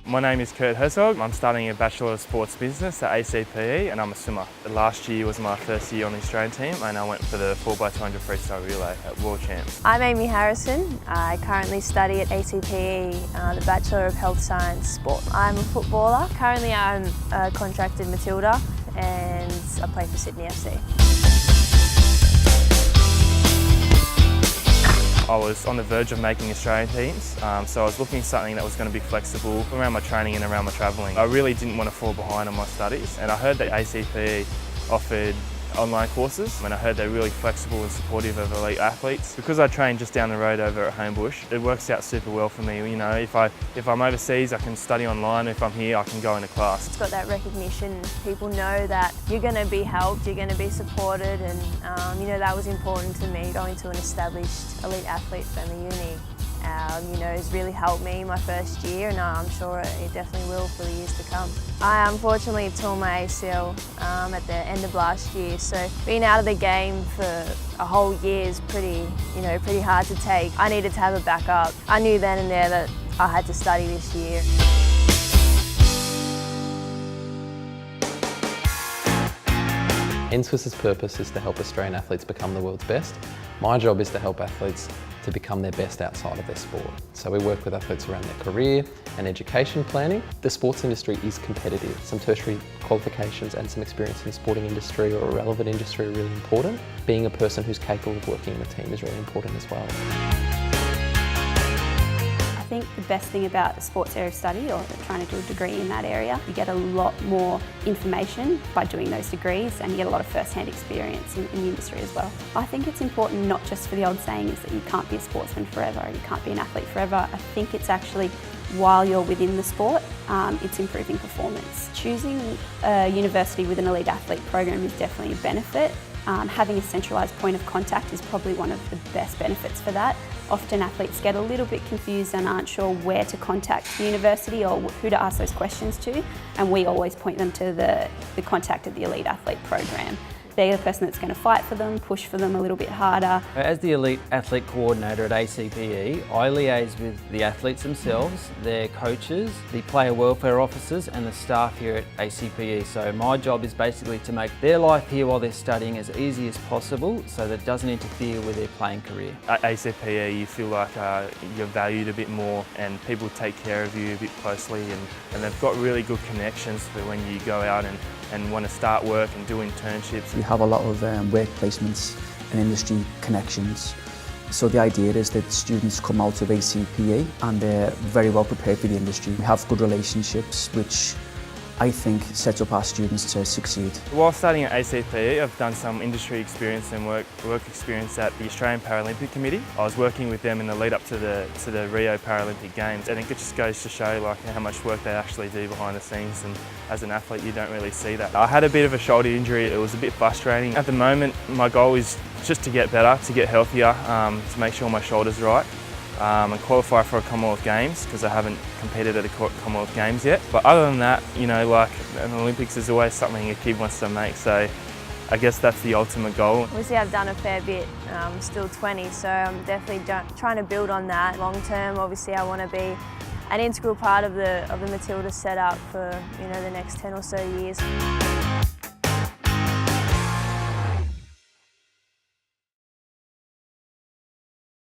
My name is Kurt Herzog. I'm studying a Bachelor of Sports Business at ACPE and I'm a swimmer. Last year was my first year on the Australian team and I went for the 4x200 freestyle relay at World Champs. I'm Amy Harrison. I currently study at ACPE, the Bachelor of Health Science Sport. I'm a footballer. Currently I'm a contracted Matilda and I play for Sydney FC. I was on the verge of making Australian teams, so I was looking at something that was going to be flexible around my training and around my travelling. I really didn't want to fall behind on my studies, and I heard that ACPE offered online courses, and I heard they're really flexible and supportive of elite athletes. Because I train just down the road over at Homebush, it works out super well for me. You know, if I'm overseas, I can study online. If I'm here, I can go into class. It's got that recognition. People know that you're going to be helped, you're going to be supported, and you know, that was important to me. Going to an established elite athlete-friendly uni, you know, has really helped me my first year, and I'm sure it definitely will for the years to come. I unfortunately tore my ACL at the end of last year, so being out of the game for a whole year is pretty hard to take. I needed to have a backup. I knew then and there that I had to study this year. NSWIS's purpose is to help Australian athletes become the world's best. My job is to help athletes to become their best outside of their sport. So we work with athletes around their career and education planning. The sports industry is competitive. Some tertiary qualifications and some experience in the sporting industry or a relevant industry are really important. Being a person who's capable of working in a team is really important as well. I think the best thing about a sports area of study or trying to do a degree in that area, you get a lot more information by doing those degrees and you get a lot of first-hand experience in the industry as well. I think it's important not just for the old saying is that you can't be a sportsman forever, you can't be an athlete forever. I think it's actually while you're within the sport, it's improving performance. Choosing a university with an elite athlete program is definitely a benefit. Having a centralised point of contact is probably one of the best benefits for that. Often athletes get a little bit confused and aren't sure where to contact the university or who to ask those questions to, and we always point them to the contact at the elite athlete program. They're the person that's going to fight for them, push for them a little bit harder. As the Elite Athlete Coordinator at ACPE, I liaise with the athletes themselves, their coaches, the player welfare officers and the staff here at ACPE. So my job is basically to make their life here while they're studying as easy as possible so that it doesn't interfere with their playing career. At ACPE you feel like you're valued a bit more and people take care of you a bit closely, and they've got really good connections for when you go out and want to start work and do internships. We have a lot of work placements and industry connections. So the idea is that students come out of ACPE and they're very well prepared for the industry. We have good relationships which I think sets up our students to succeed. While studying at ACPE, I've done some industry experience and work experience at the Australian Paralympic Committee. I was working with them in the lead up to the Rio Paralympic Games, and it just goes to show like how much work they actually do behind the scenes, and as an athlete you don't really see that. I had a bit of a shoulder injury. It was a bit frustrating. At the moment my goal is just to get better, to get healthier, to make sure my shoulder's right. And qualify for a Commonwealth Games because I haven't competed at a Commonwealth Games yet. But other than that, you know, like an Olympics is always something a kid wants to make, so I guess that's the ultimate goal. Obviously I've done a fair bit, I'm still 20, so I'm definitely trying to build on that. Long term, obviously I want to be an integral part of the Matilda setup for, you know, the next 10 or so years.